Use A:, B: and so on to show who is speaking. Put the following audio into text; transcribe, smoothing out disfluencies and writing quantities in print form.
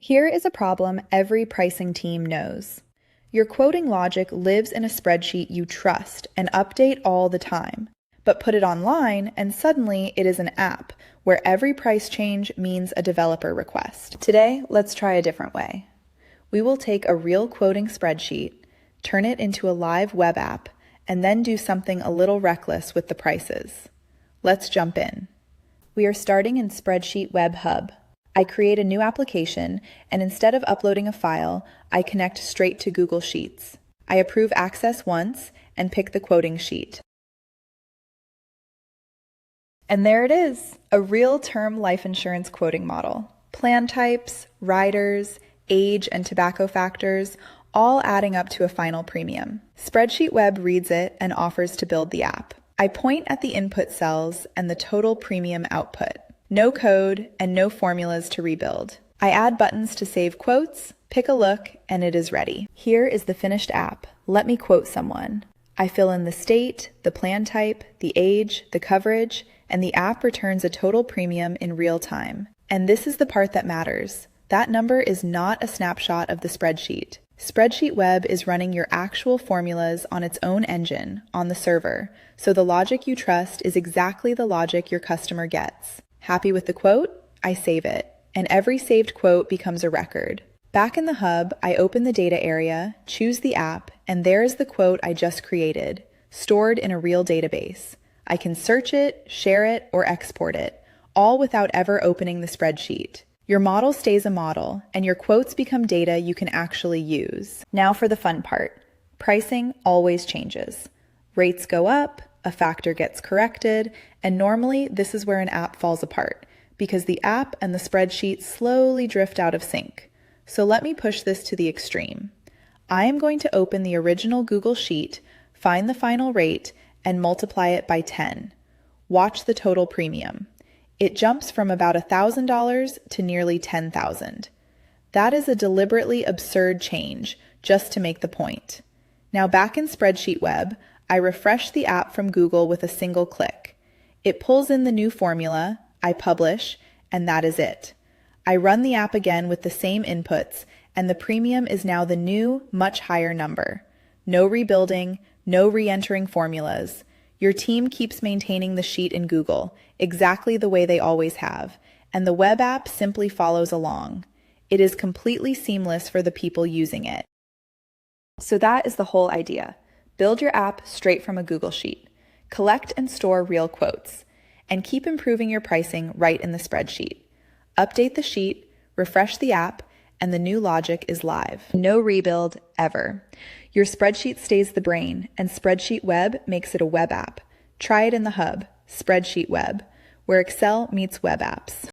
A: Here is a problem every pricing team knows. Your quoting logic lives in a spreadsheet you trust and update all the time. But put it online and suddenly it is an app where every price change means a developer request. Today, let's try a different way. We will take a real quoting spreadsheet, turn it into a live web app, and then do something a little reckless with the prices. Let's jump in. We are starting in SpreadsheetWeb Hub. I create a new application, and instead of uploading a file, I connect straight to Google Sheets. I approve access once and pick the quoting sheet. And there it is, a real term life insurance quoting model. Plan types, riders, age, and tobacco factors, all adding up to a final premium. SpreadsheetWeb reads it and offers to build the app. I point at the input cells and the total premium output. No code and no formulas to rebuild. I add buttons to save quotes, pick a look, and it is ready. Here is the finished app. Let me quote someone. I fill in the state, the plan type, the age, the coverage, and the app returns a total premium in real time. And this is the part that matters. That number is not a snapshot of the spreadsheet. SpreadsheetWeb is running your actual formulas on its own engine, on the server, so the logic you trust is exactly the logic your customer gets. Happy with the quote? I save it, and every saved quote becomes a record. Back in the hub, I open the data area, choose the app, and there is the quote I just created, stored in a real database. I can search it, share it, or export it, all without ever opening the spreadsheet. Your model stays a model, and your quotes become data you can actually use. Now for the fun part. Pricing always changes. Rates go up, a factor gets corrected, and normally this is where an app falls apart, because the app and the spreadsheet slowly drift out of sync. So let me push this to the extreme. I am going to open the original Google Sheet, find the final rate, and multiply it by 10. Watch the total premium. It jumps from about $1,000 to nearly $10,000. That is a deliberately absurd change, just to make the point. Now back in SpreadsheetWeb, I refresh the app from Google with a single click. It pulls in the new formula, I publish, and that is it. I run the app again with the same inputs, and the premium is now the new, much higher number. No rebuilding, no re-entering formulas. Your team keeps maintaining the sheet in Google, exactly the way they always have, and the web app simply follows along. It is completely seamless for the people using it. So that is the whole idea. Build your app straight from a Google Sheet. Collect and store real quotes, and keep improving your pricing right in the spreadsheet. Update the sheet, refresh the app, and the new logic is live. No rebuild, ever. Your spreadsheet stays the brain, and SpreadsheetWeb makes it a web app. Try it in the hub, SpreadsheetWeb, where Excel meets web apps.